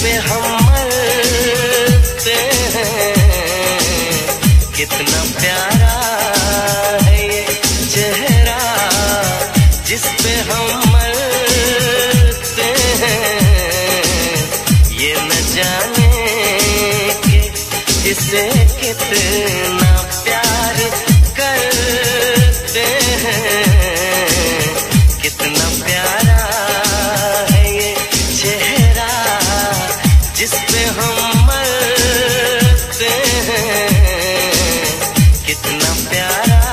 पे हम मरते हैं। कितना प्यारा है ये चेहरा जिस पे हम मरते हैं। ये न जाने कि इसे कितना प्यार करते हैं। कितना प्यारा है ये चेहरा जिस पे हम मरते हैं। कितना प्यारा।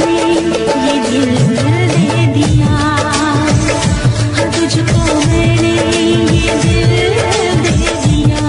ये दिल दे दिया, तुझको मैंने ये दिल दे दिया।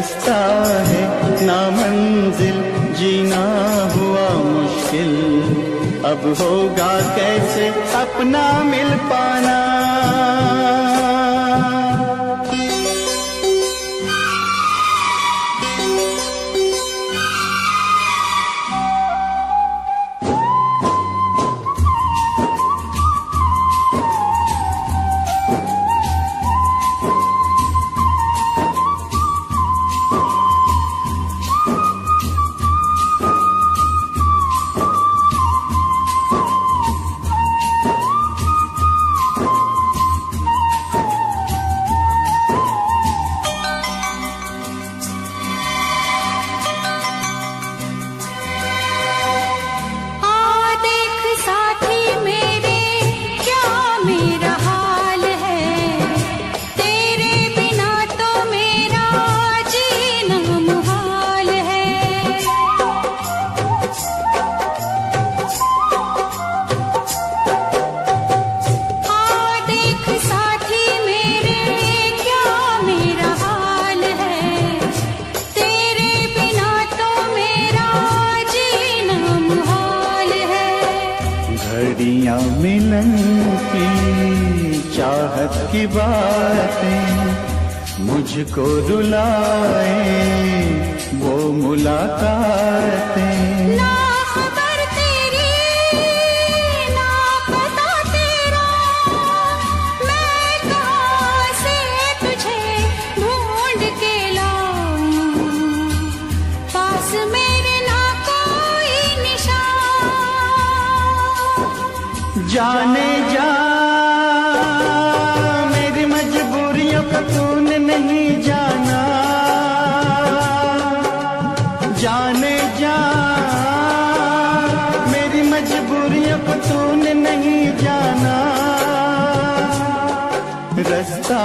रास्ता है ना मंजिल, जीना हुआ मुश्किल, अब होगा कैसे अपना मिल पाना। घड़ियां मिलन की चाहत की बातें मुझको रुलाए, वो मुलाकातें। ना खबर तेरी ना पता तेरा, मैं कहाँ से तुझे ढूंढ के लाऊं, पास मेरे ना कोई निशान। जाने जा मेरी मजबूरियों का तूने नहीं जाना, जाने जा मेरी मजबूरियों को तूने नहीं जाना। रास्ता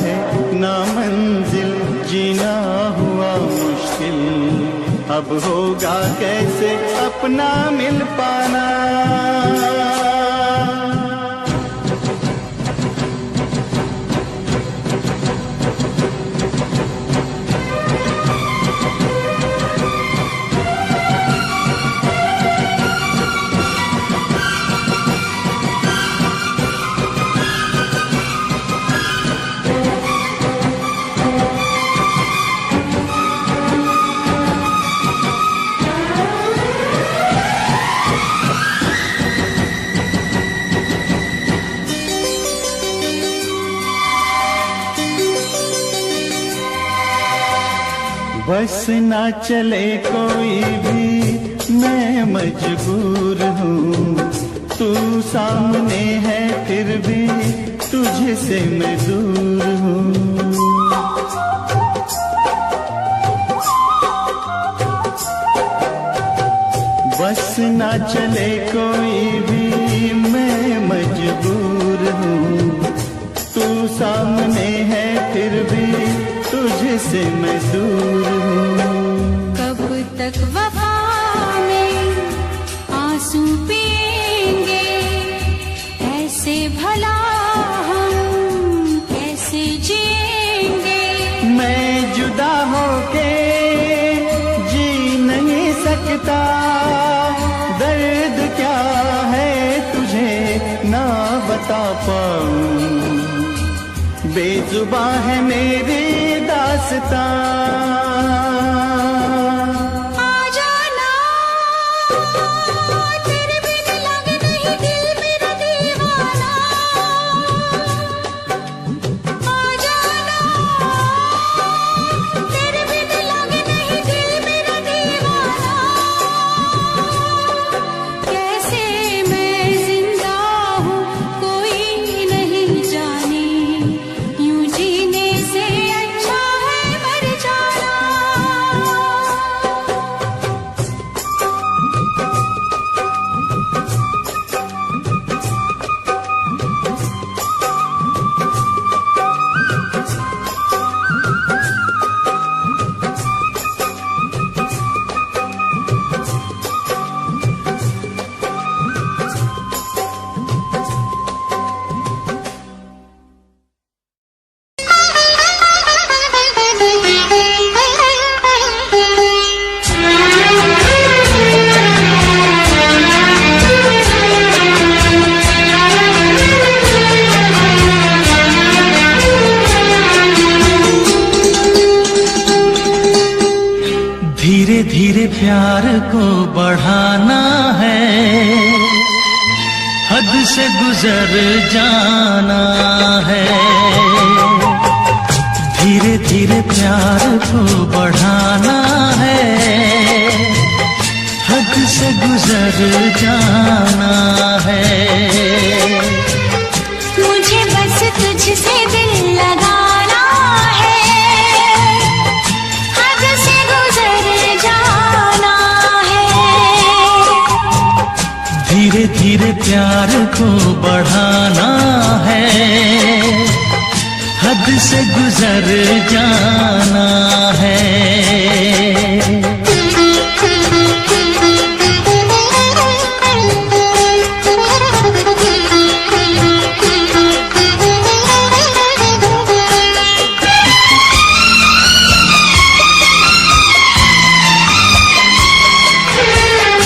है ना मंजिल, जीना हुआ मुश्किल, अब होगा कैसे अपना मिल पाना। बस ना चले कोई भी मैं मजबूर हूँ, तू सामने है फिर भी तुझसे मैं दूर हूँ। बस ना चले कोई भी मैं मजबूर हूँ, तू सामने है फिर भी तुझसे मैं दूर हूँ। कब तक वफा में आंसू पिएंगे, ऐसे भला हम कैसे जिएंगे। मैं जुदा होके जी नहीं सकता, दर्द क्या है तुझे ना बता पाऊं, बेजुबां है मेरी दास्तां। यूं जीने से अच्छा है मर जाना। गुजर जाना है। धीरे धीरे प्यार को बढ़ाना है, हद से गुजर जाना है। मुझे बस तुझसे दिल लगाना है, हद से गुजर जाना है। धीरे धीरे प्यार को बढ़ाना है, हद से गुजर जाना है।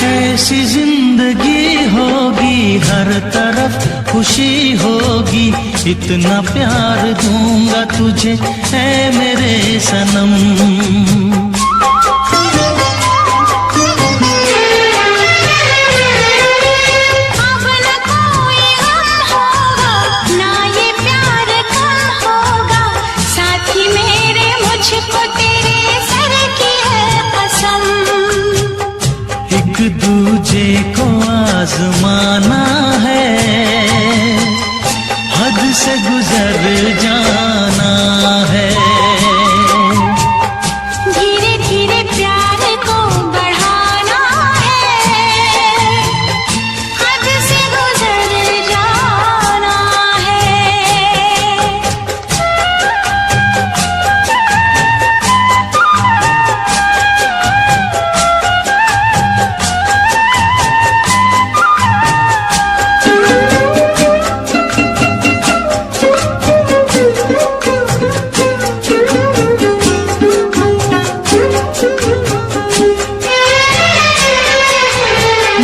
ऐसी जिंदगी होगी, हर तरफ खुशी होगी, इतना प्यार दूंगा तुझे ऐ मेरे सनम। अब न कोई गम होगा, ना ये प्यार कम होगा, साथी मेरे मुझको तेरे सर की है कसम। एक दूजे को आजमाना है, हद से गुजर जाना है। धीरे धीरे प्यार को बढ़ाना है, हद से गुजर जाना है।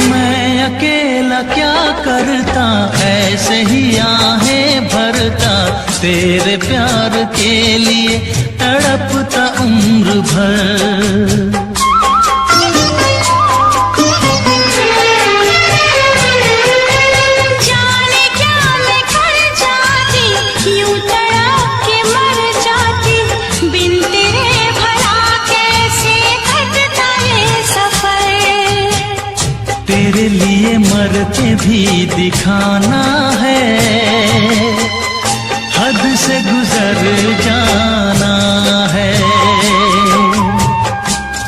मैं अकेला क्या करता, ऐसे ही आहें भरता, तेरे प्यार के लिए तड़पता उम्र भर। जाने क्या मैं कर जाती, यूं तड़प के मर जाती, बिन तेरे भला कैसे कटता ये सफर। तेरे लिए मर के भी दिखाना है, हद से गुजर जाना है।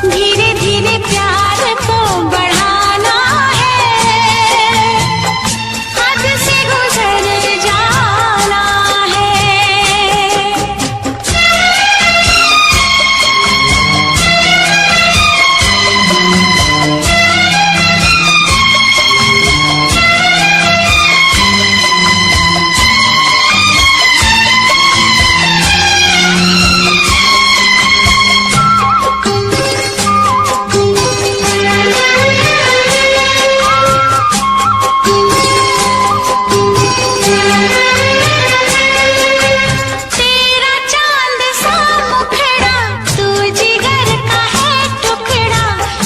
धीरे धीरे प्यार को बढ़ाना है, हद से गुजर जाना है। तेरा चांद सा मुखड़ा, तू जिगर का है टुकड़ा,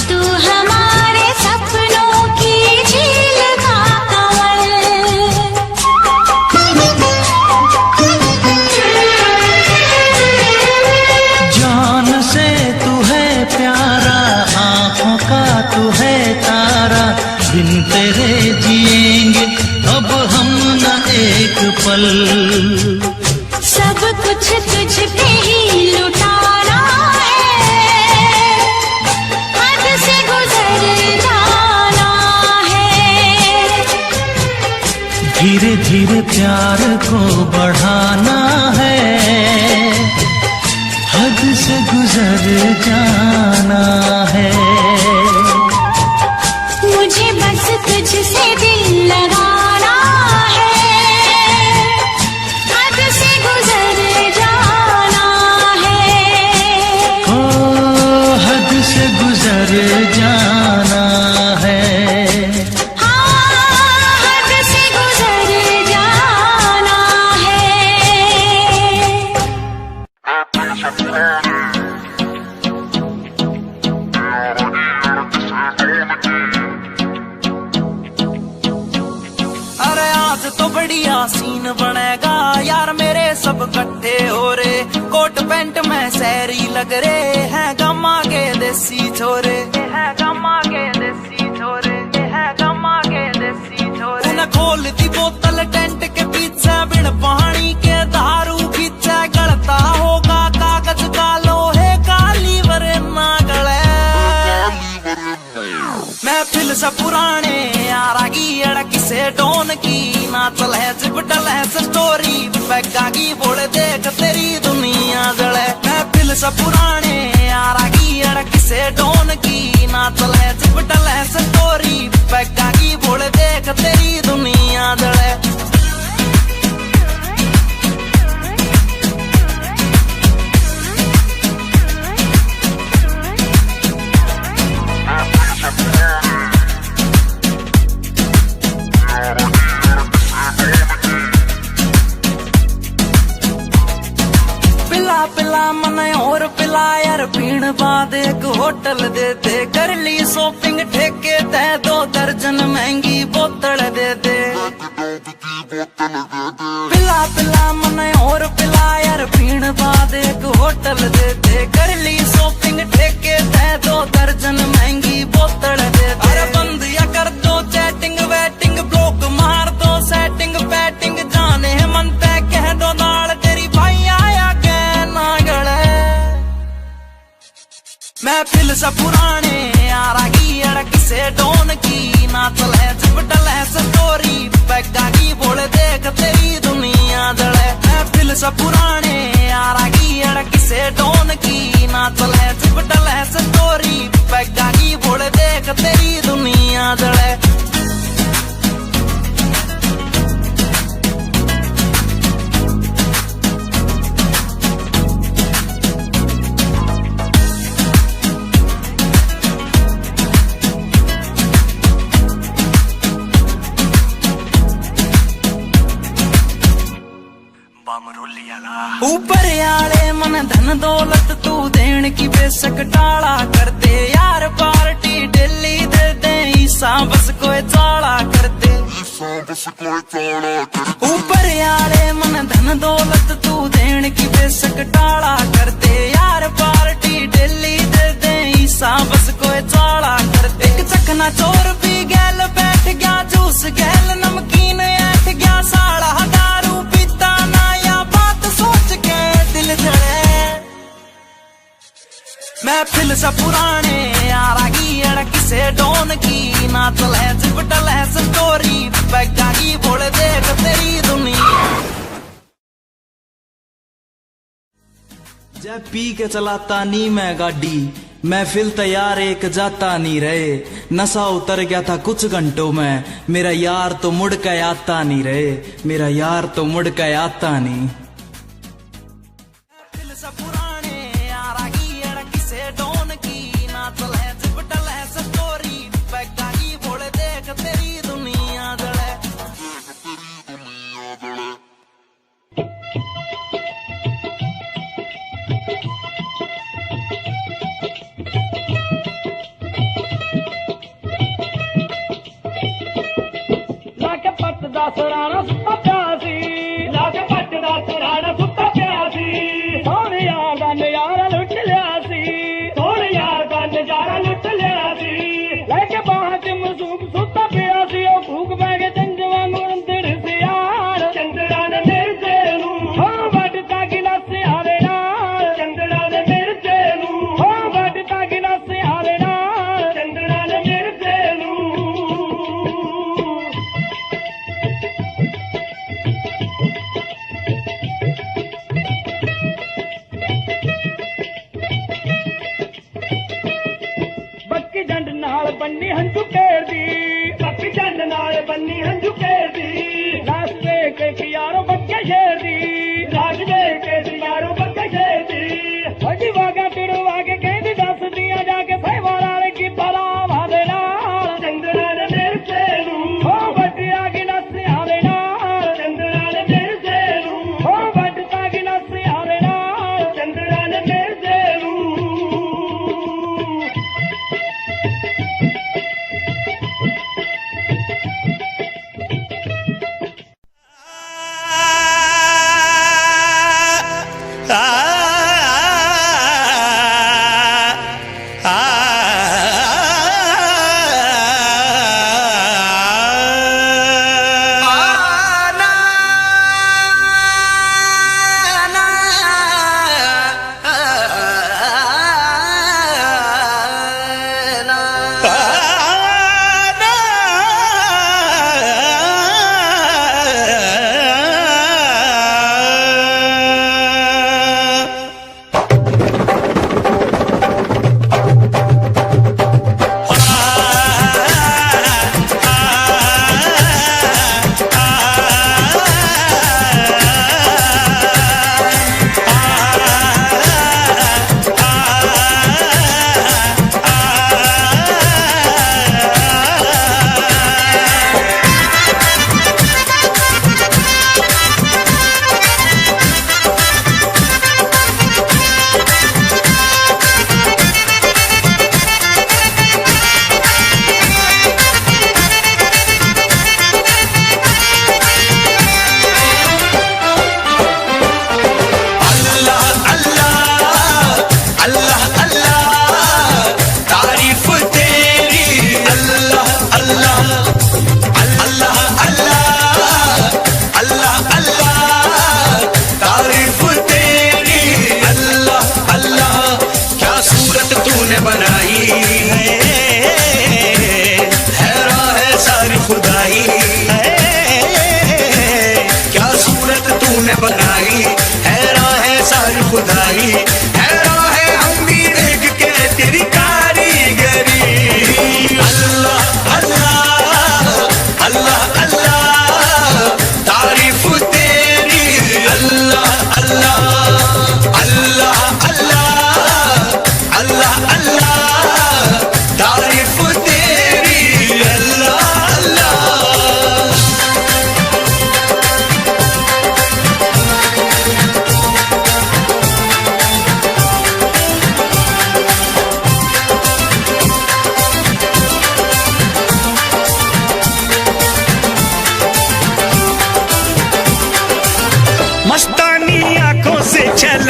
तू हमारे सपनों की झील का कमल। जान से तू है प्यारा, आंखों का तू है तारा, बिन तेरे जिएंगे अब हम न एक पल। सब कुछ तुझ पे ही लुटाना है, हद से गुजर जाना है। धीरे धीरे प्यार को बढ़ाना है, हद से गुजर जाना है। मुझे बस तुझसे दिल लगाना है, हद से गुजर जाना है। ओ हद से गुजर जाना है। हाँ, हद से गुजर जाना है। तो बढ़िया सीन बनेगा यार मेरे सब इकट्ठे हो रे। कोट पैंट में शहरी लग रे हैं गम्मा के देसी छोरे, है गम्मा के देसी छोरे, है गम्मा के देसी छोरे। उन्हें खोल दी बोतल टेंट के पीछे बिन पानी के दारू खींचे गलता होगा कागज का लोहे का लीवर ना गले। महफिल से पुराने यारा की अड़क से डोन की ना चले चिपटल है स्टोरी पैगा की बोले देख तेरी दुनिया जले। महफिल से पुराने यारा की अड़क से डोन की ना चले चिपटल है स्टोरी पैगा की बोले देख तेरी दुनिया जले। पिला मन और पिला यार पीण बाद एक होटल दे दे कर ली शॉपिंग ठेके ते 2 दर्जन महंगी बोतल दे दे। पिला पिला मन और पिला यार पीण बाद एक होटल दे दे कर ली शॉपिंग ठेके ते 2 दर्जन महंगी बोतल दे दे। अरे बंद या कर दो चैटिंग वेटिंग ब्लॉक मार दो सेटिंग पैटिंग जाने मन तय कह दो नाल तेरी भाई आया महफिल से पुराने यारा की अड़क से डोन की ना चले चिपटल है स्टोरी पैगा की बोले देख तेरी दुनिया जले। महफिल से पुराने यारा की अड़क से डोन की ना चले चिपटल है स्टोरी पैगा की बोले देख तेरी दुनिया जले। ऊपर आले मन धन दौलत तू देन की बेशक टाला कर दे यार पार्टी डेली दे दे ईसा बस कोई चाला कर दे। ऊपर आले मन धन दौलत तू देन की बेशक टाला कर दे यार पार्टी डेली दे दे ईसा बस कोई चाला कर दे। एक चखना चोर पी गैल बैठ गया जूस गैल नमकीन ऐठ गया साला दारू पीता ना या बात सोच के दिल जले। महफिल से पुराने यारा की अड़क से डोन की ना चले चिपटल है स्टोरी पैगा की बोले देख तेरी दुनिया। जब पी के चलाता नी मैं गाड़ी महफिल तैयार एक जाता नहीं रहे। नशा उतर गया था कुछ घंटों में मेरा यार तो मुड़ के आता नहीं रहे, मेरा यार तो मुड़ के आता नहीं। सराना सुता प्यासी लाके पट दा सराना सुता प्यासी सोने यार दा नजारा लुट लिया सी, सोने यार दा नजारा लुट लिया सी। लेके बाहर च मसूक सुता प्यासी ओ भूख बैगे चंजवा अंदर से यार चंद्रा ने मिर्जे नू हो वटता गिलास आवे नाल चंद्रा ने मिर्जे नू हो वटता गिलास आवे नाल चंद्रा ने मिर्जे नू।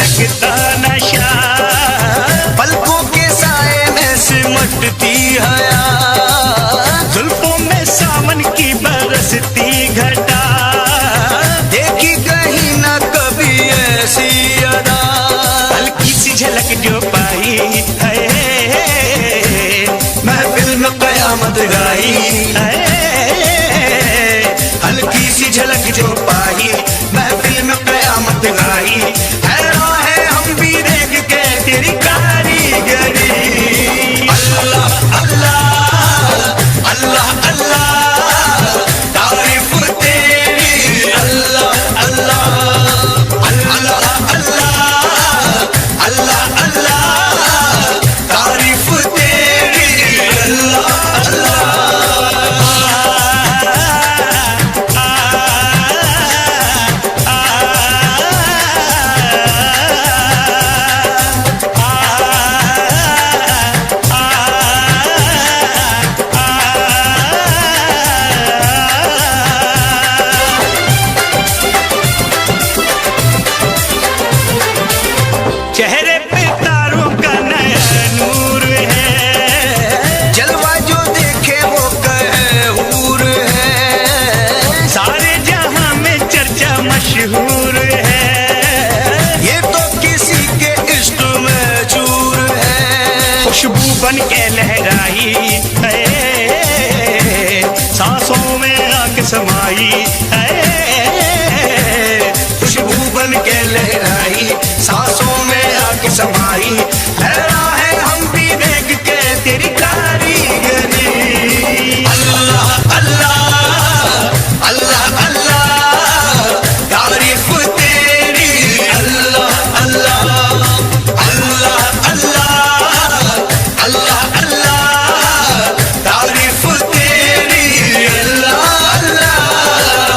लगता नशा, पलकों के साए में सिमटती हया, जुल्फों में सावन की बरसती घटा, देखी कहीं ना कभी ऐसी अदा, हल्की सी झलक जो पाई है, महफिल में कयामत गाई, है हल्की सी झलक जो पाई, महफिल में कयामत गाई, हैरान है हम भी देख के तेरी कारीगरी। अल्लाह अल्लाह अल्लाह अल्लाह तारीफ तेरी, अल्लाह अल्लाह अल्लाह अल्लाह अल्लाह अल्लाह तारीफ तेरी, अल्लाह अल्लाह। चेहरे पे तारों का नया नूर है, जलवा जो देखे वो कहे हूर है, सारे जहां में चर्चा मशहूर है, ये तो किसी के इश्क में चूर है, खुशबू बन के लहराई है, सांसों में आके समाई है, खुशबू बन के लहराई, सांसों में आके समाई, हैरान है हम भी देख के तेरी कारीगरी। अल्लाह अल्लाह अल्लाह अल्लाह तारीफ तेरी, अल्लाह अल्लाह अल्लाह अल्लाह अल्लाह अल्लाह तारीफ तेरी, अल्लाह अल्लाह।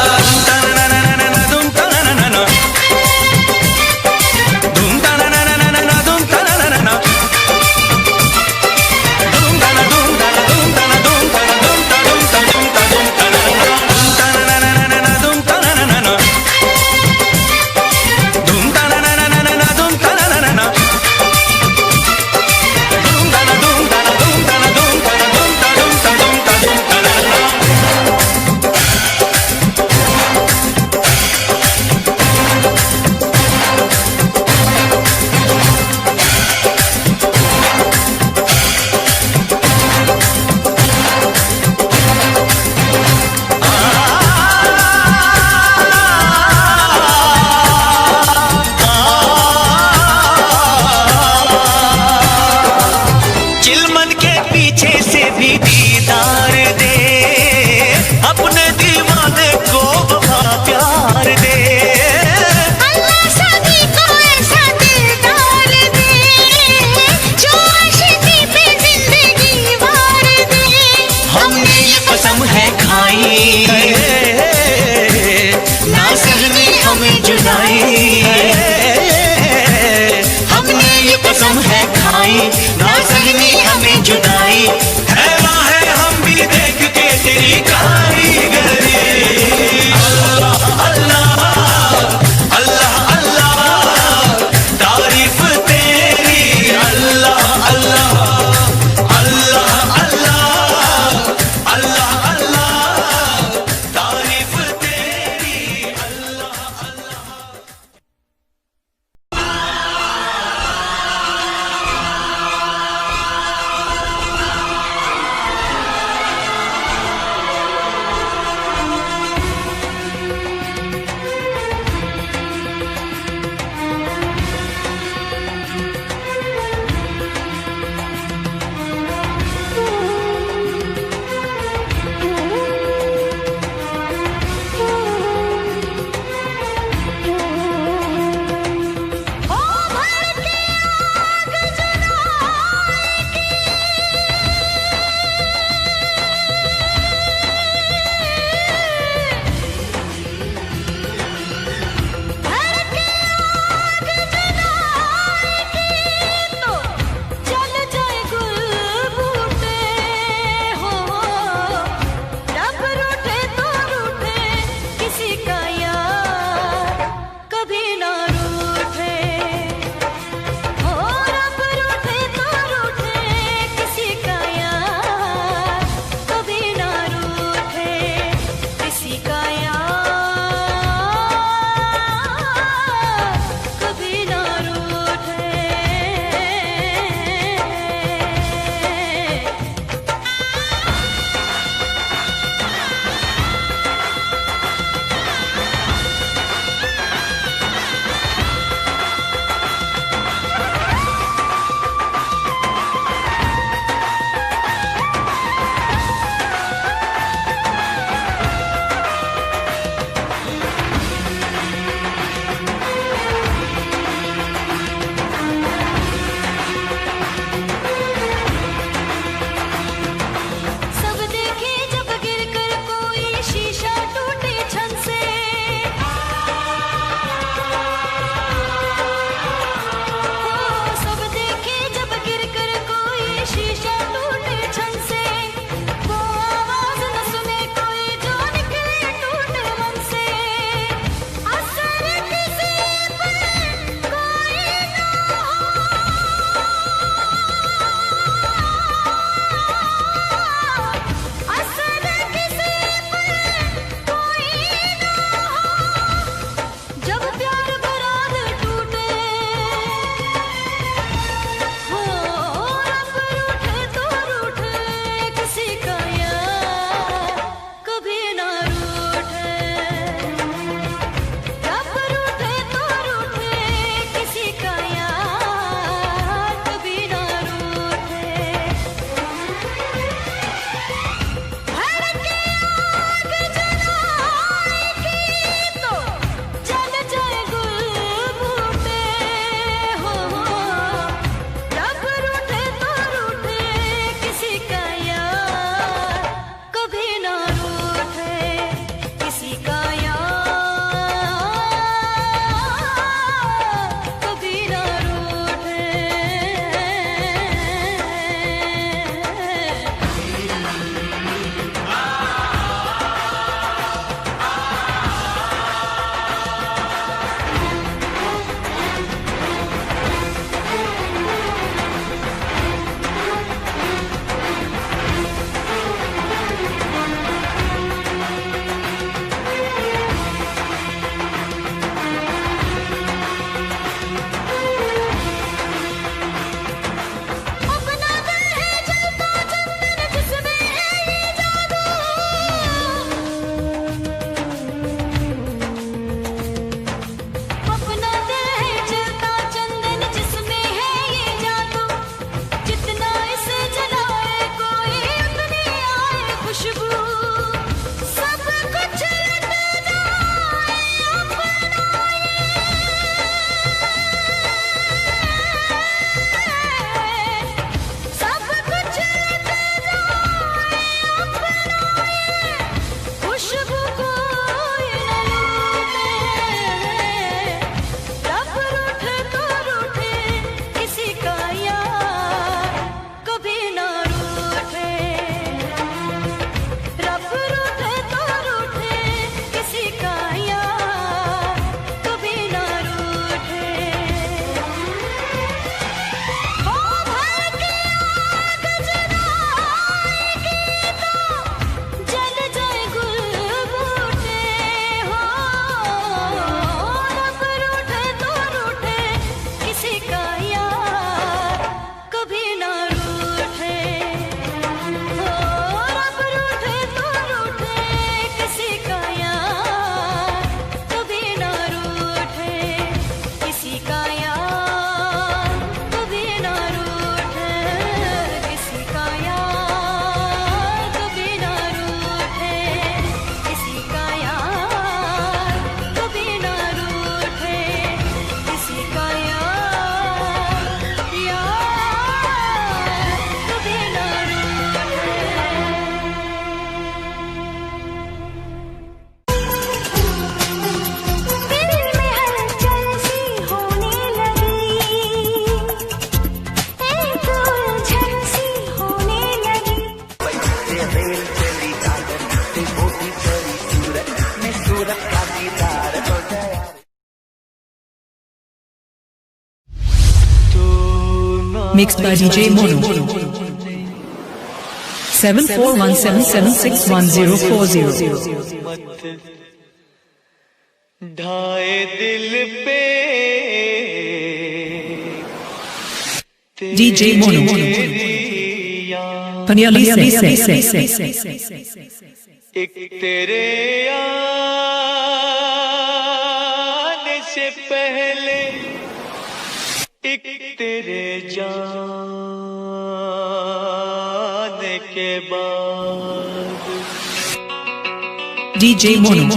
Mixed by DJ Mono. 7417761040. ढाए दिल पे DJ Mono. Panyali say. एक तेरे आने से पहले एक तेरे जाने के बाद DJ Mono.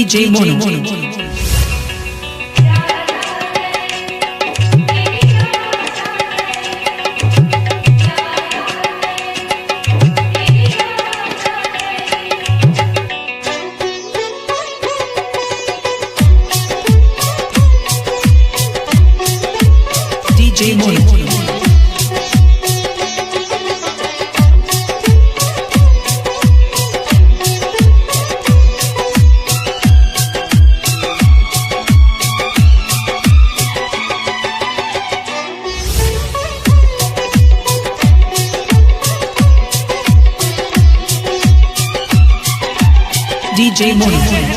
DJ Mono. DJ Mono. DJ Mono.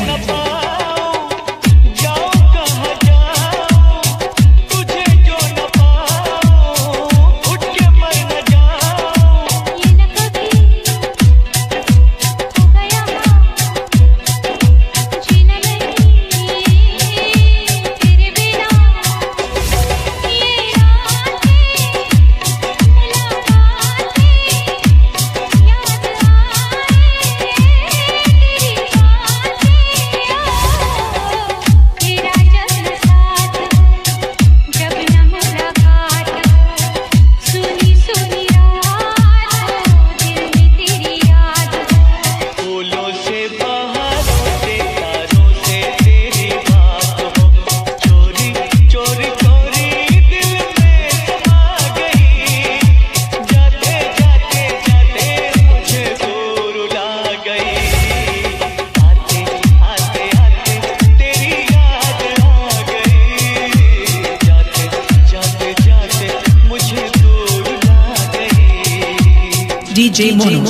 DJ Mono.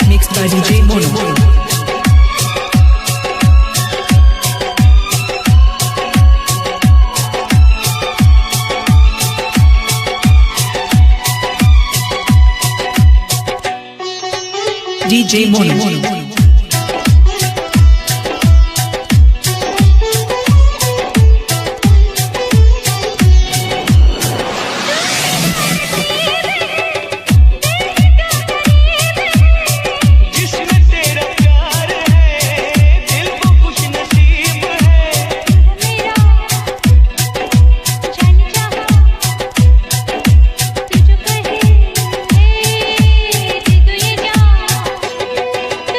Mixed by DJ Mono. DJ Mono.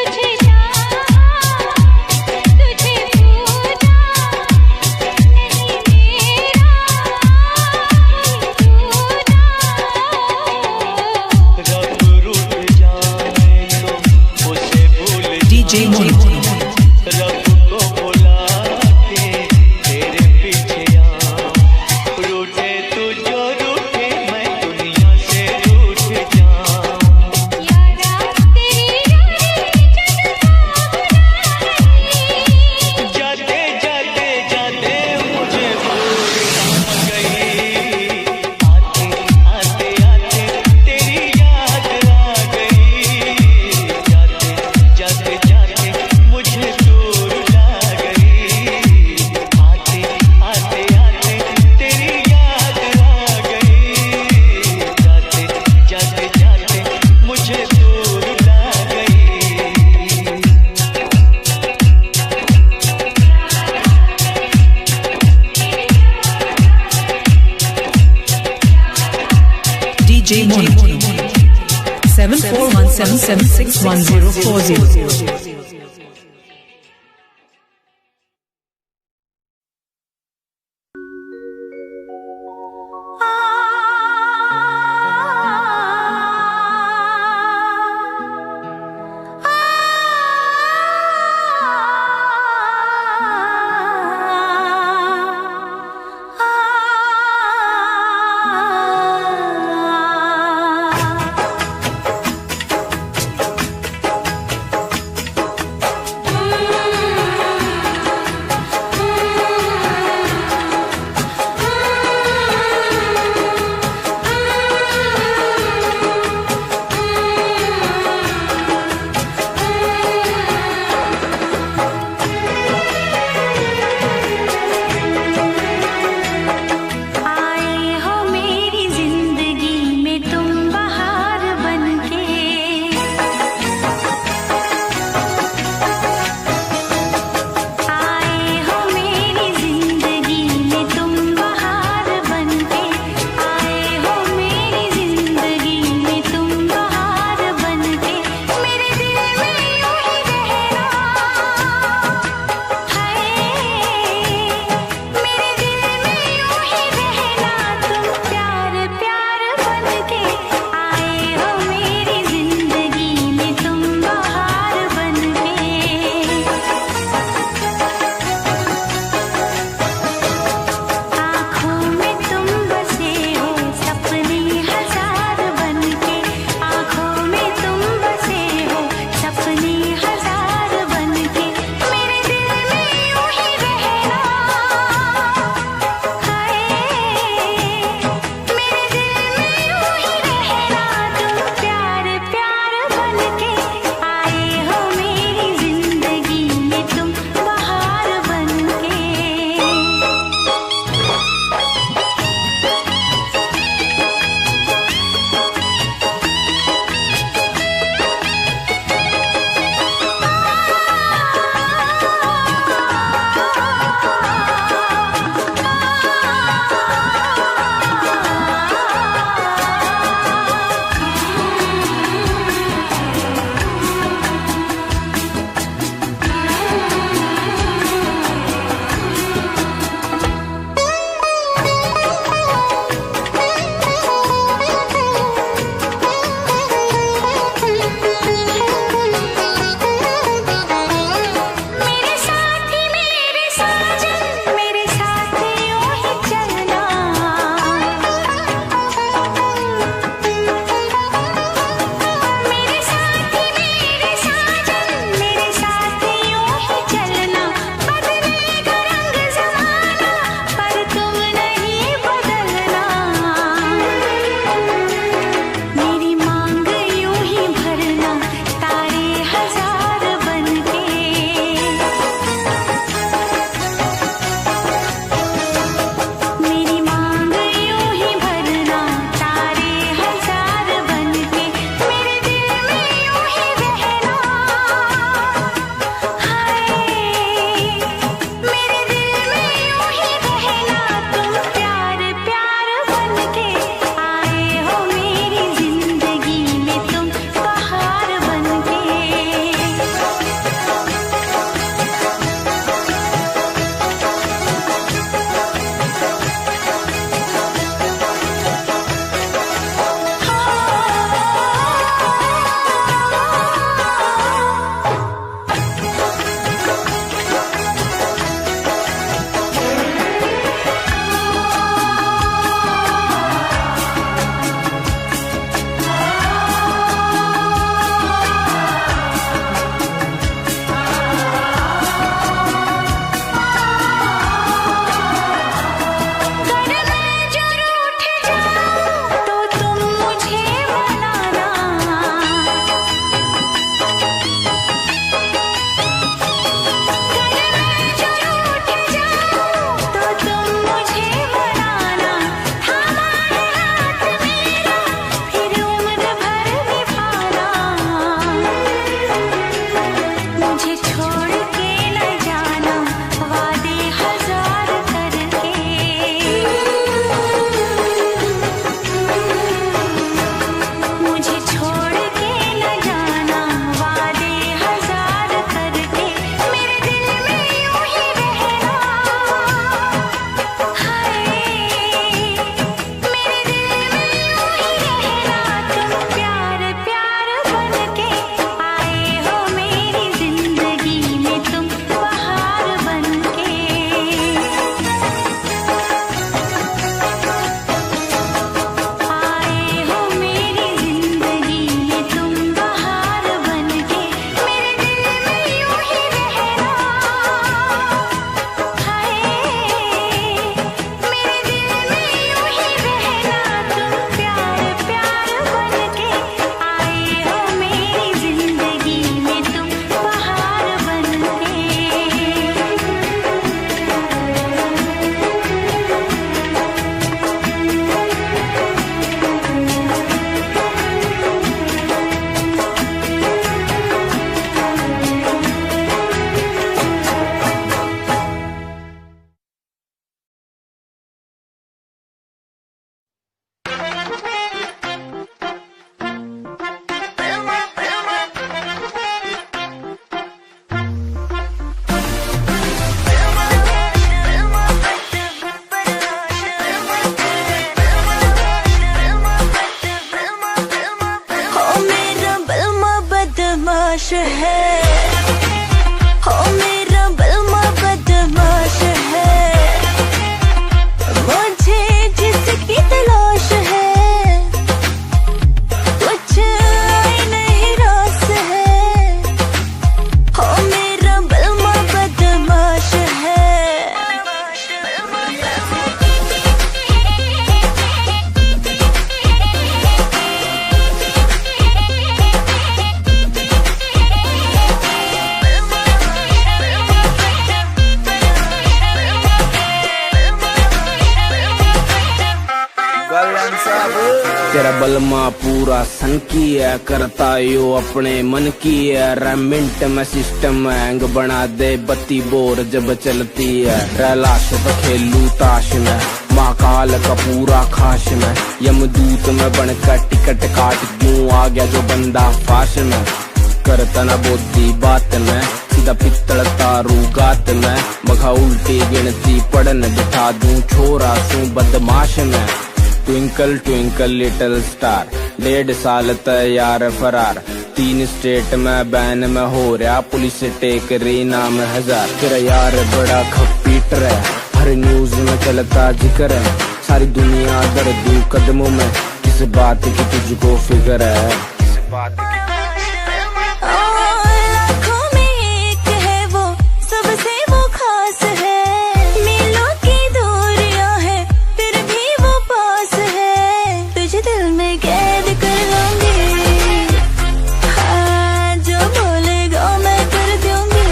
तुझे DJ Mono. रब को बुला के तेरे पीछे आऊं, रूठे तू जो रूठे मैं दुनिया से रूठ जाऊं। यारा तेरी जाते जाते जाते मुझे भूल ना गई, आते आते आते तेरी याद आ गई। जाते जाते जाते मुझे दूर ला गई, आते आते आते तेरी याद आ गई। जाते जाते जाते मुझे दूर ला गई। DJ Mono. 7417761040. हो मेरा बलमा बदमाश है, मुझे जिसकी तलाश है कुछ आई नहीं रास है, हो मेरा बलमा बदमाश है। तेरा बलमा पूरा सन की है, करता यो अपने मन की है, रेमिंट में सिस्टम हैंग बना दे बत्ती बोर जब चलती है, रैलाश पे खेलू ताश में, महाकाल का पूरा खाश में, यमदूत में बनकर टिकट काट क्यों आ गया जो बंदा फाश में, करता ना बोधी बात में, सीधा पित्तल तारू गात में, मघा उल्टी गिनती पढ़न बिठा दूं छोरा सू बदमाश में, ट्विंकल ट्विंकल लिटिल स्टार, 1.5 साल तैयार फरार, 3 स्टेट में बैन में हो रहा, पुलिस टेक रही नाम 1000, तेरा यार बड़ा खपीटर है, हर न्यूज में चलता जिक्र है, सारी दुनिया दर्द कदमों में, किस बात की तुझको फिक्र है, किस बात की लाखों में एक है वो, सबसे वो खास है, मीलों की दूरियां है फिर भी वो पास है, तुझे दिल में कैद कर लूंगी, हाँ जो बोलेगा मैं कर दूंगी,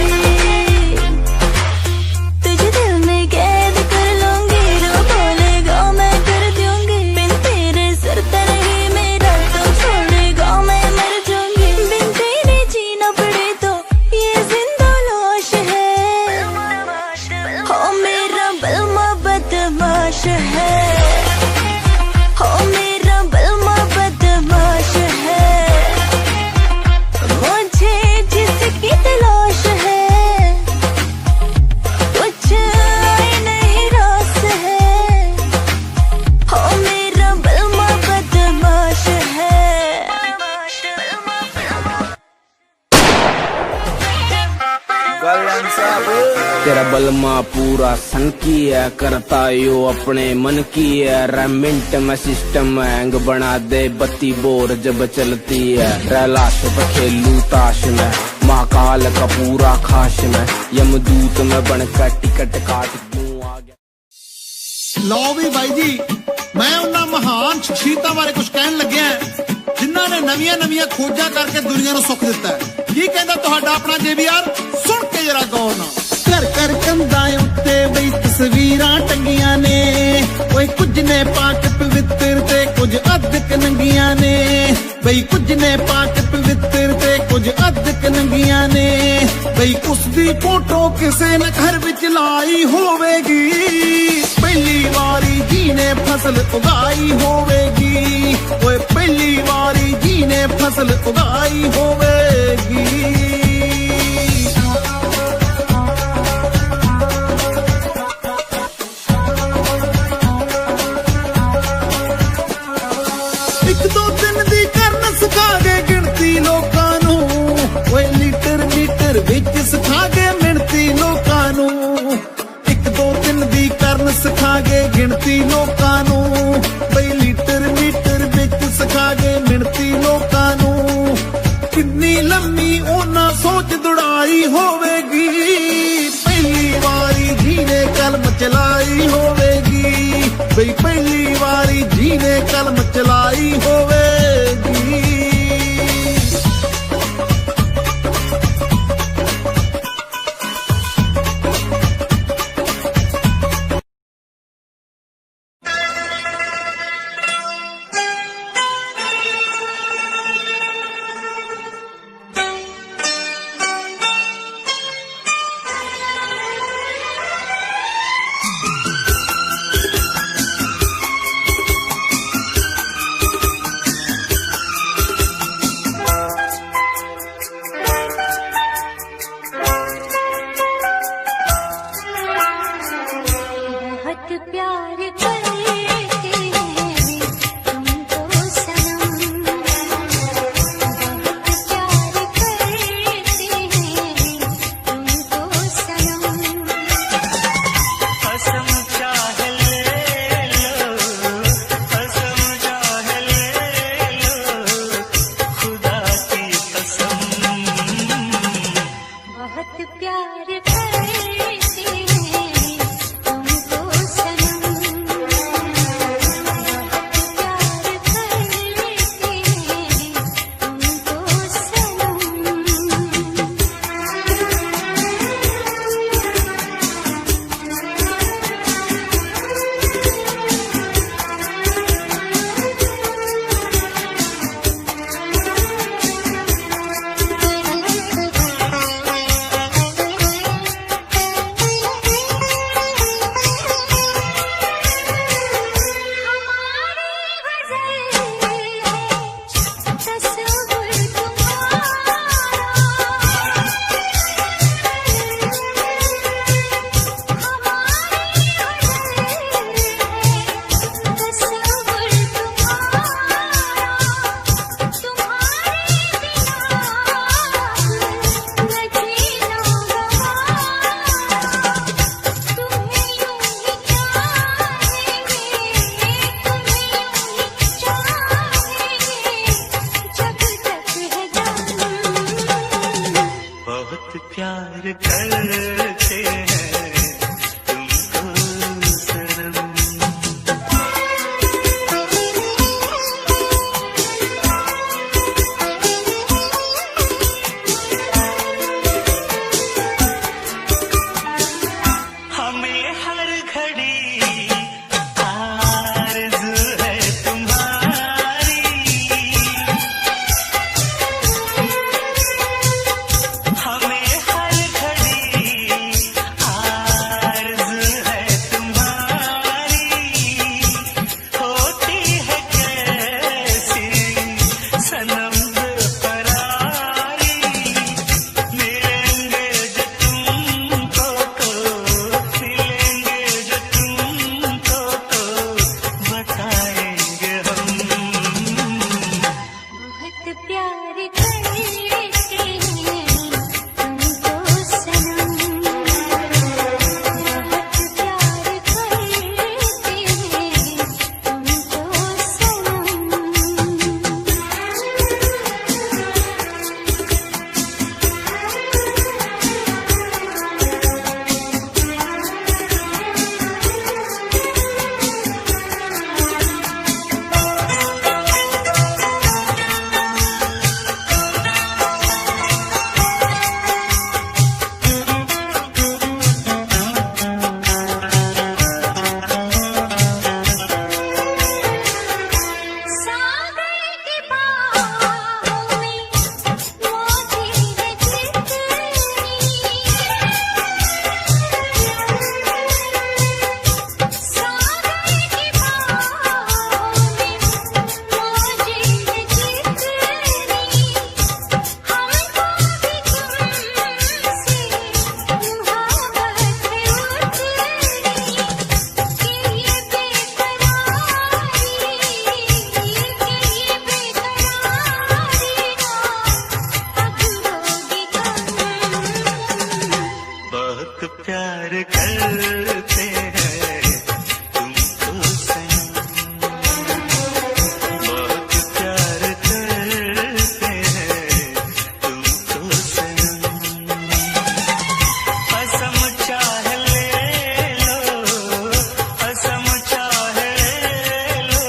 तुझे दिल में कैद कर लूंगी, जो बोलेगा मैं कर दूंगी, बिन तेरे सर तरही मेरा तो छोड़ेगा मैं मर जाऊंगी, बिन तेरे जीना पड़े तो ये जिंदा लाश है, हो मेरा बलमा बदमाश है, हो मेरा बलमा बदमाश है, मुझे जिसकी तलाश है कुछ आई नहीं रास है, हो मेरा बलमा बदमाश है। तेरा बलमा पूरा सन की है, करता यो अपने मन की है, रेमिंट में सिस्टम हैंग बना दे बत्ती बोर जब चलती है, रैलाश पे खेलू ताश में, महाकाल का पूरा खाश में, यमदूत में बनकर टिकट काट क्यों आ गया। ਲਓ ਵੀ ਬਾਈ ਜੀ, ਮੈਂ ਉਹਨਾਂ ਮਹਾਨ ਸ਼ਖਸੀਅਤਾਂ ਬਾਰੇ ਕੁਝ ਕਹਿਣ ਲੱਗਿਆ ਜਿਨ੍ਹਾਂ ਨੇ ਨਵੀਆਂ ਖੋਜਾਂ ਕਰਕੇ ਦੁਨੀਆ ਨੂੰ ਸੁੱਖ ਦਿੱਤਾ ਹੈ। ਕੀ ਕਹਿੰਦਾ ਤੁਹਾਡਾ ਆਪਣਾ JBR, ਸੁਣ ਕੇ ਜਰਾ ਗੌਰ ਨਾਲ। ਘਰ ਘਰ ਕੰਧਾਂ ਉੱਤੇ ਬਈ ਤਸਵੀਰਾਂ ਟੰਗੀਆਂ ਨੇ, ਓਏ ਕੁਝ ਨੇ ਪਾਕ ਪਵਿੱਤਰ ਤੇ ਕੁਝ ਅਧਿਕ ਨੰਗੀਆਂ ਨੇ, ਬਈ ਕੁਝ ਨੇ ਪਾਕ ਪਵਿੱਤਰ ਤੇ ਕੁਝ ਅਧਿਕ ਨੰਗੀਆਂ ਨੇ, ਬਈ ਉਸ ਦੀ ਫੋਟੋ ਕਿਸੇ ਨੇ ਘਰ ਵਿੱਚ ਲਾਈ ਹੋਵੇਗੀ, ਪਹਿਲੀ ਵਾਰੀ ਜੀ ਨੇ ਫਸਲ ਉਗਾਈ ਹੋਵੇਗੀ, ਓਏ ਪਹਿਲੀ ਵਾਰੀ ਜੀ ਨੇ ਫਸਲ ਉਗਾਈ ਹੋਵੇਗੀ। ਇੱਕ ਦੋ ਦਿਨ ਦੀ ਕਰਨ ਸਿਖਾਗੇ ਗਿਣਤੀ ਲੋਕਾਂ ਨੂੰ, ਓਏ ਲੀਟਰ ਮੀਟਰ ਵਿੱਚ ਸਿਖਾਗੇ ਮਿਣਤੀ ਲੋਕਾਂ ਨੂੰ, ਇੱਕ ਦੋ ਦਿਨ ਦੀ ਕਰਨ ਸਿਖਾਗੇ ਗਿਣਤੀ ਲੋਕਾਂ ਨੂੰ, ਬਈ ਲੀਟਰ ਮੀਟਰ ਵਿੱਚ ਸਿਖਾਗੇ ਮਿਣਤੀ ਲੋਕਾਂ ਨੂੰ, ਕਿੰਨੀ ਲੰਮੀ ਉਹਨਾਂ ਸੋਚ ਦੁੜਾਈ ਹੋਵੇਗੀ, ਪਹਿਲੀ ਵਾਰੀ ਜੀ ਨੇ ਕਲਮ ਚਲਾਈ ਹੋਵੇਗੀ, ਬਈ ਪਹਿਲੀ ਵਾਰੀ ਜੀ ਨੇ ਕਲਮ ਚਲਾਈ ਹੋਵੇਗੀ। बहुत प्यार करते हैं तुमको सनम, बहुत प्यार करते हैं तुमको सनम। बहुत प्यार करते हैं तुमको सनम। हमें हर घड़ी आरज़ू है तुम्हारी, हमें हर घड़ी आरज़ू है तुम्हारी। होती है कैसी सनम बेकरारी, मिलेंगे जो तुमको तो मिलेंगे जो तुमको तो बताएंगे हम। बहुत प्यार करते हैं तुमको सनम, बहुत प्यार करते हैं तुमको सनम। सागर की बाहों में मोती है जितनी, सागर की बाहों में मोती है जितनी, हमको भी तुमसे मोहब्बत है उतनी, कि ये बेकरारी, कि ये बेकरारी ना अब होगी कम। बहुत प्यार करते हैं तुमको सनम, बहुत प्यार करते हैं तुमको सनम। कसम चाहे ले लो, कसम चाहे ले लो,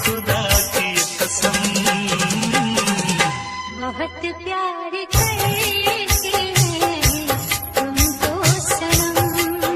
खुदा की कसम। बहुत प्यार करते हैं तुमको सनम,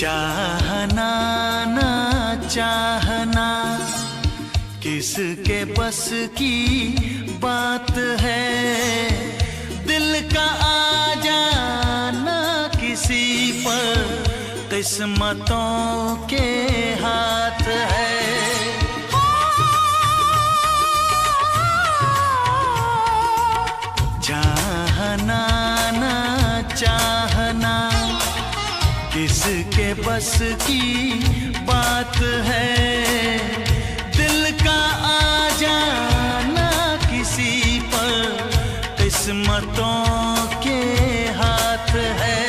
चाहना ना चाहना किसके बस की बात है, दिल का आ जाना किसी पर किस्मतों के हाथ है। चाहना ना चाहना किसके बस की बात है, दिल का आ जाना किसी पर किस्मतों के हाथ है।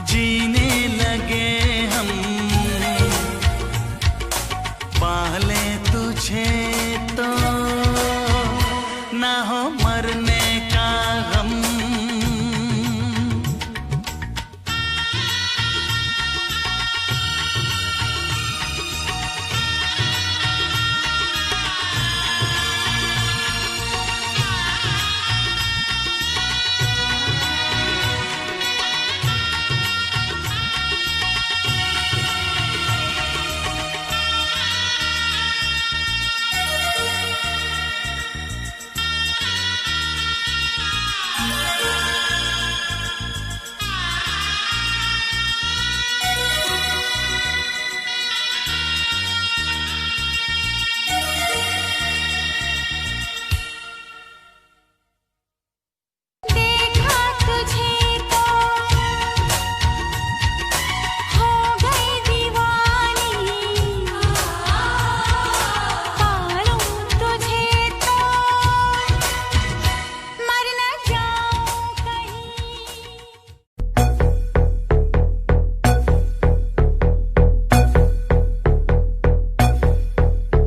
जीने लगे हम पाले तुझे तो ना हो मरने का गम।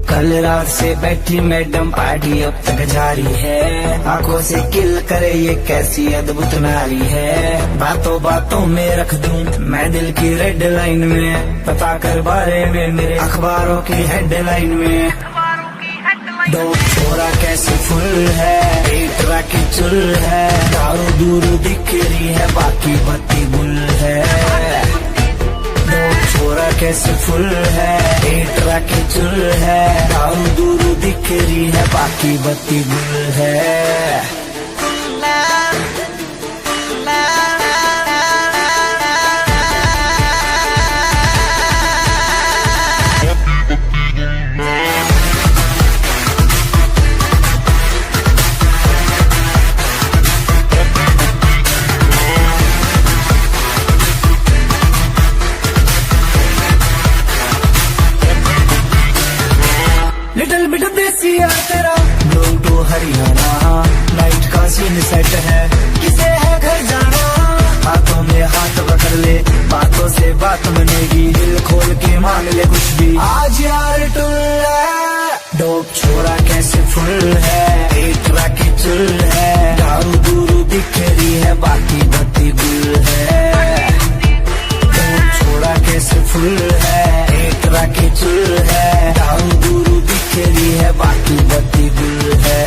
कल रात से बैठी मैडम पार्टी अब तक जारी है, आंखों से किल करे ये कैसी अद्भुत नारी है। बातों बातों में रख दूं मैं दिल की रेड लाइन में, पता कर बारे में मेरे अखबारों की हेडलाइन में। दो छोरा कैसे फुल है, एक राखी चुल है, दारू दूर दिख रही है बाकी बत्ती गुल है। छोरा कैसे फुल है, एक राखी चुल है, दारू दूर दिख रही है बाकी बत्ती गुल है। लिटिल बिट देसी यार तेरा लोग तो हरियाणा, नाइट का सीन सेट है, किसे है घर जाना। हाथों में हाथ पकड़ ले, बातों से बात बनेगी, दिल खोल के मांग ले कुछ भी। आज यार टुल है, डोप छोरा कैसे फुल है, एक राखी चुल है, दारू दूरू दिख रही है बाकी बत्ती गुल है। डोप छोरा कैसे फुल है, एक राखी चुल है, दारू दूरू दिख रही है बाकी बत्ती गुल है।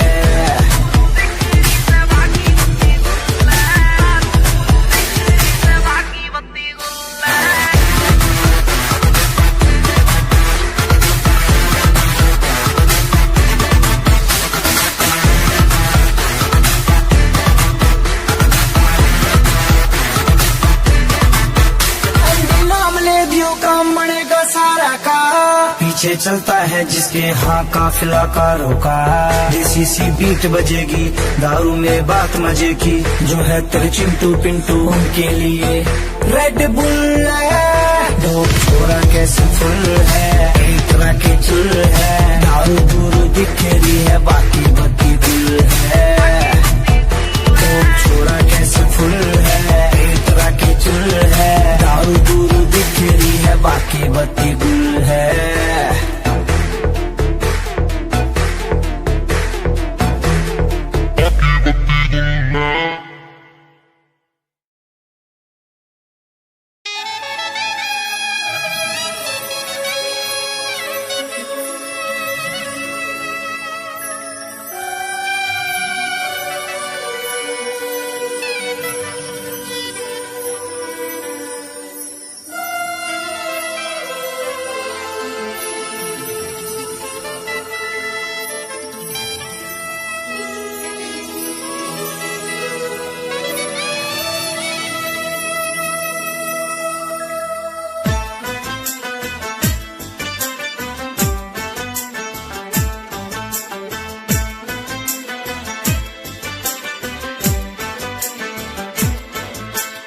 नाम ले दियो काम पीछे चलता है जिसके हाँ काफिला कारों का। देसी सी बीट बजेगी, दारू में बात मजे की, जो है तेरे चिंटू पिंटू उनके लिए रेड बुल है। दो छोरा कैसे फुल है, एक तरह के चुल है, दारू दूर दिख रही है बाकी बत्ती गुल है। दो छोरा कैसे फुल है, एक तरह के चुल है, दारू दूर दिख रही है बाकी बत्ती गुल है।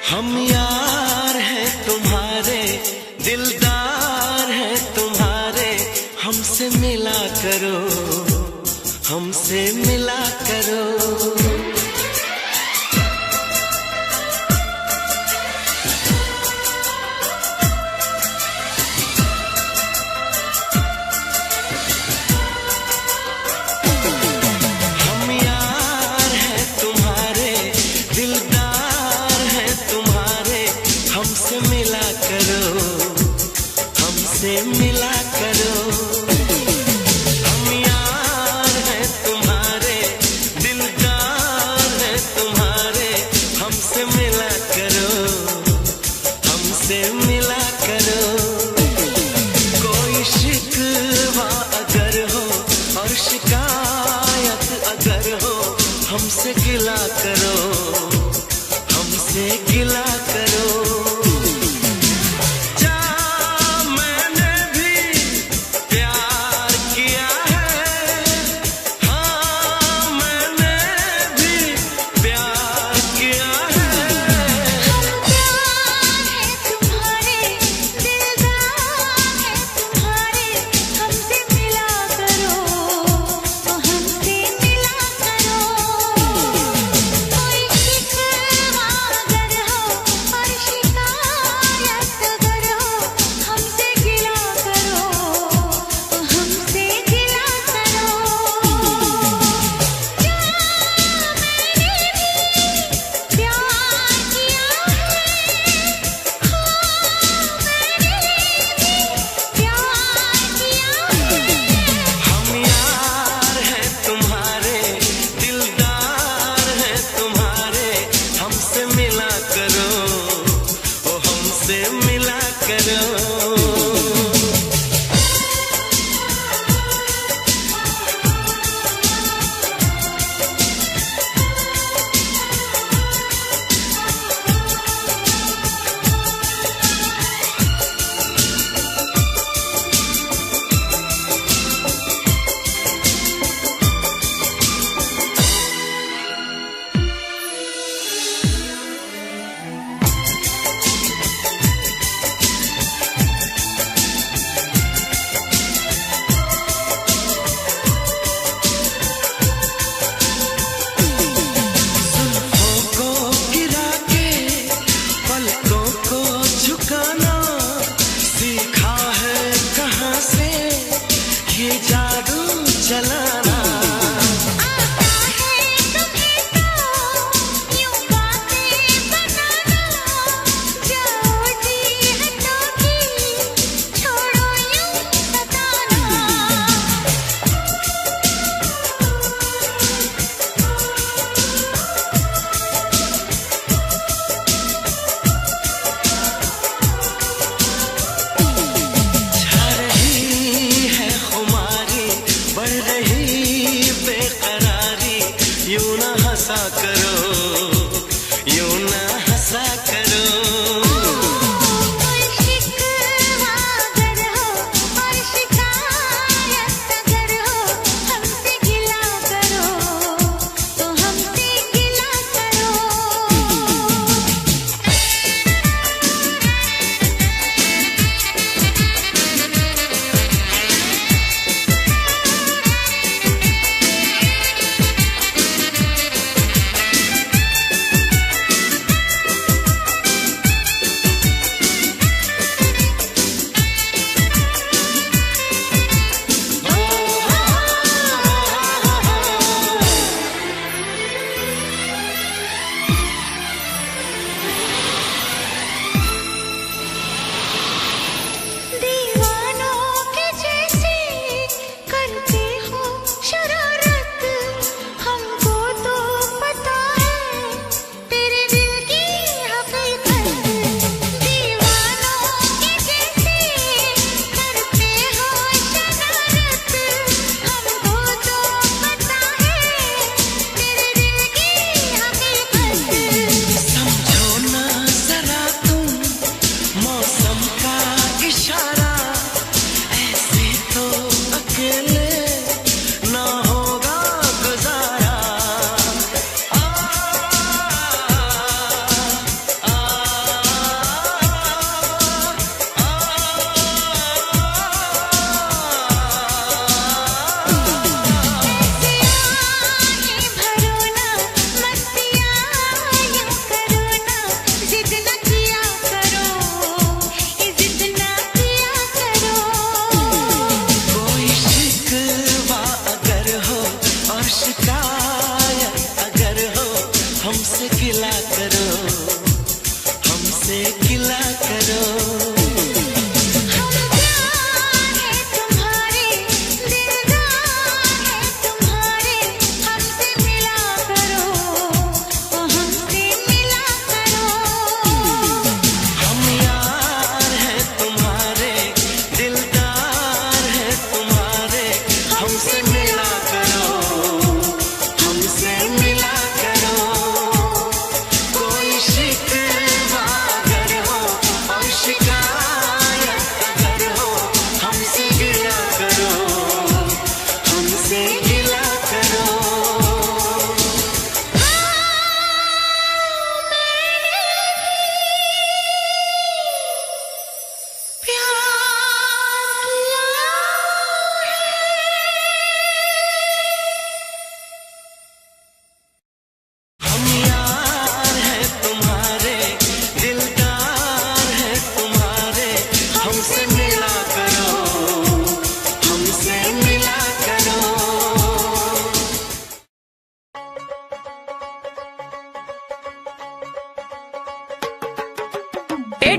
हम यार हैं तुम्हारे, दिलदार हैं तुम्हारे, हमसे मिला करो, हमसे मिला करो। हम यार हैं तुम्हारे, दिलदार हैं तुम्हारे, हमसे मिला करो, हमसे मिला करो। हम यार हैं तुम्हारे, दिलदार हैं तुम्हारे, हमसे मिला करो, हमसे मिला करो। कोई शिकवा अगर हो और शिकायत अगर हो, हमसे गिला करो, हमसे गिला करो। जा मैंने भी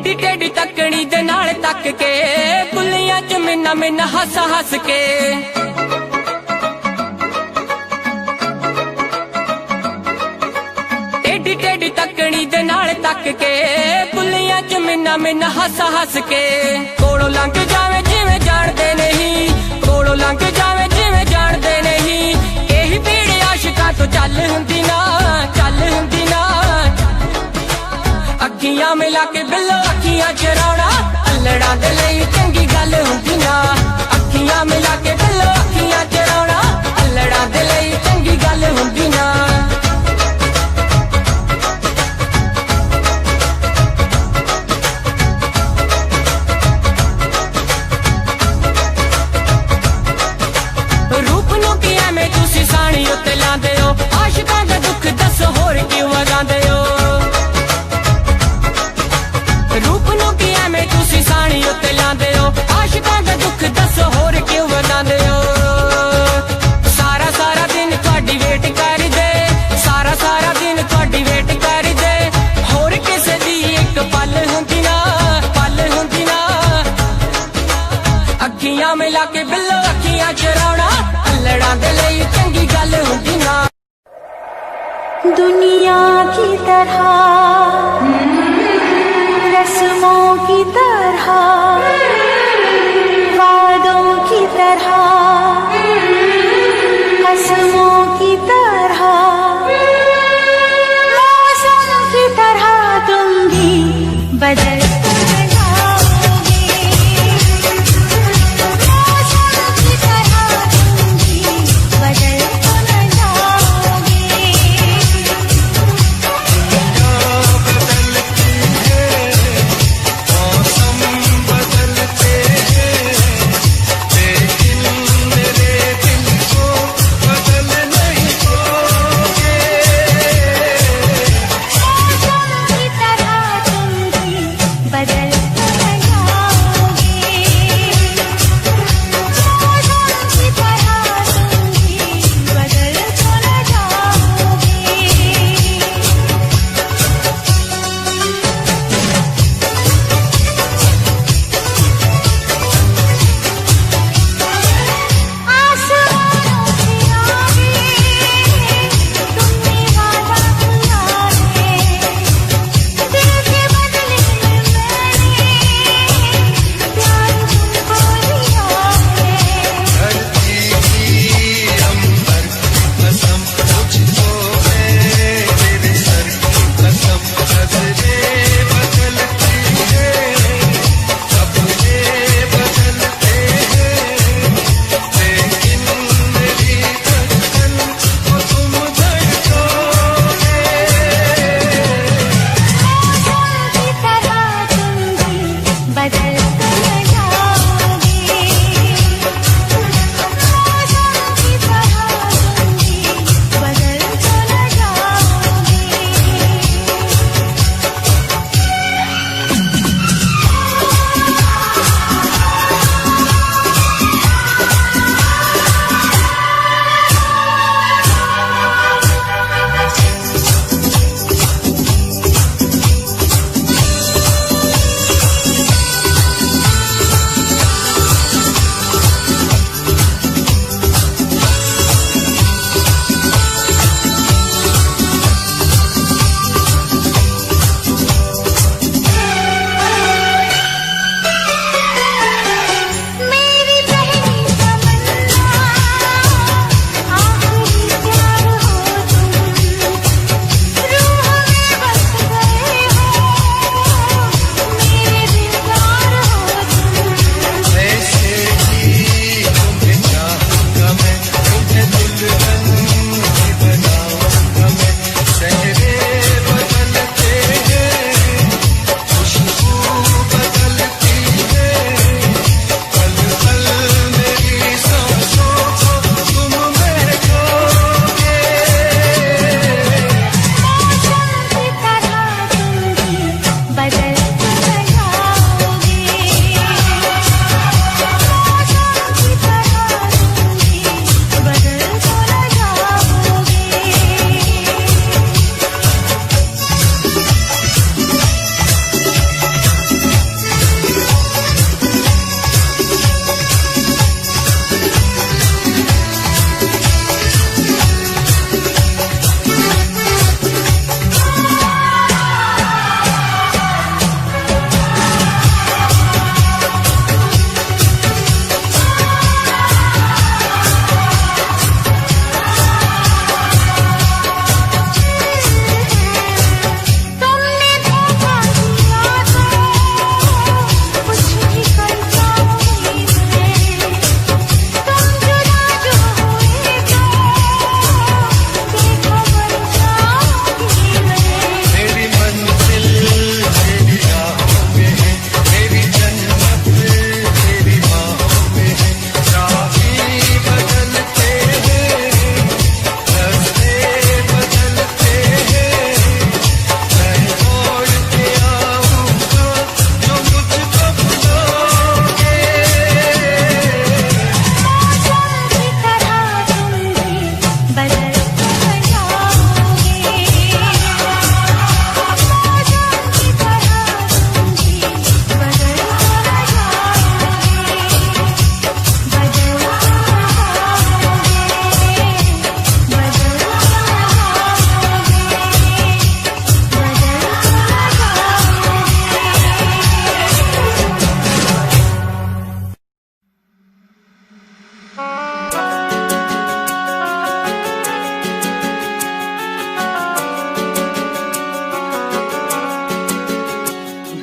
टेढ़ी टेढ़ी तकनी दे नाल तक के बुलियां च मिन्ना मिन्ना हस हस के टेढ़ी टेढ़ी तकनी दे नाल तक के बुलियां च मिन्ना मिन्ना हस हस के कोलों लंघ जावे जिवें जाणदे नहीं कोलों लंघ जावे जिवें जाणदे नहीं यही भीड़ आशिकां तो चल हुंदी ना अखियां मिला के बिल्लो अखियां चराउणा अल्लड़ां दे लई चंगी गल हुंदी ना अखियां मिला के बिल्लो अखियां चराउणा अल्लड़ां दे लई चंगी गल हुंदी ना रूप नूं की एवें तुसीं साणी उत्ते लांदे हो आशिकां दा दुख दसो होर क्यों वगांदे हो रूप नूं की एवें तुसीं साणी उत्ते लांदे हो आशिकां दा दुख दसो होर क्यों वगांदे हो सारा सारा दिन तुहाडी वेट करदे सारा सारा दिन तुहाडी वेट करदे होर किसे दी एक पल हुंदी ना अखियां मिला के बिल्लो अखियां चराउणा अल्लड़ां दे लई चंगी गल हुंदी ना दुनिया की तरह रस्मों की तरह वादों की तरह कसमों की तरह मौसम की तरह तुम भी बदल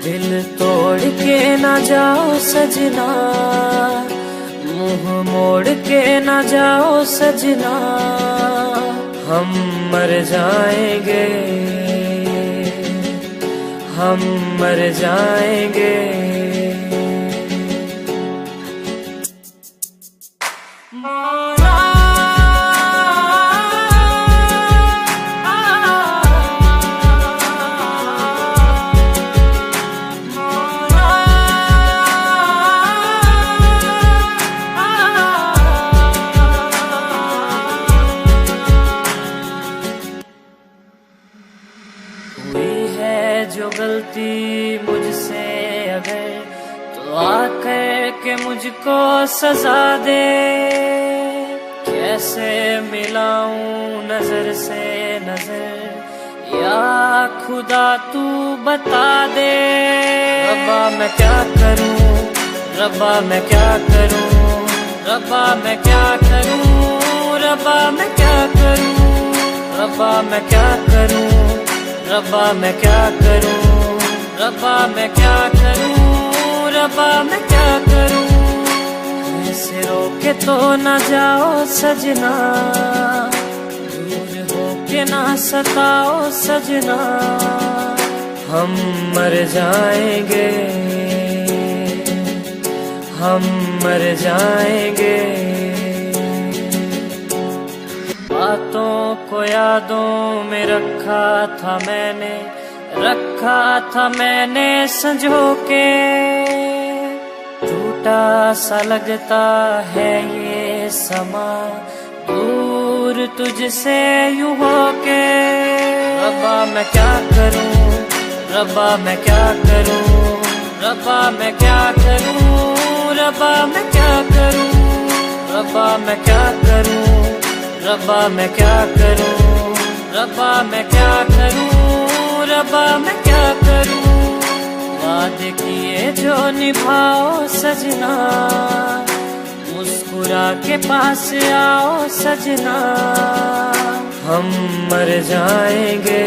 दिल तोड़ के ना जाओ सजना, मुंह मोड़ के ना जाओ सजना, हम मर जाएंगे, हम मर जाएंगे। जो गलती मुझसे अगर तो आकर के मुझको सजा दे, कैसे मिलाऊं नजर से नजर या खुदा तू बता दे। रब्बा मैं क्या करूं, रब्बा मैं क्या करूं, रब्बा मैं क्या करूं, रब्बा मैं क्या करूं, रब्बा मैं क्या करूं, रब्बा मैं क्या करूं, रब्बा मैं क्या करूं, रब्बा मैं क्या करूं। ऐसे रोके तो न जाओ सजना, दूर होके ना सताओ सजना, हम मर जाएंगे, हम मर जाएंगे। बातों को यादों में रखा था मैंने, रखा था मैंने संजो के, टूटा सा लगता है ये समा दूर तुझसे यूं होके। रब्बा मैं क्या करूं, रब्बा मैं क्या करूं, रब्बा मैं क्या करूं, रब्बा मैं क्या करूं, रब्बा मैं क्या करूं, रब्बा मैं क्या करूं, रब्बा मैं क्या करूं, रब्बा मैं क्या करूं। वादे किए जो निभाओ सजना, मुस्कुरा के पास आओ सजना, हम मर जाएंगे,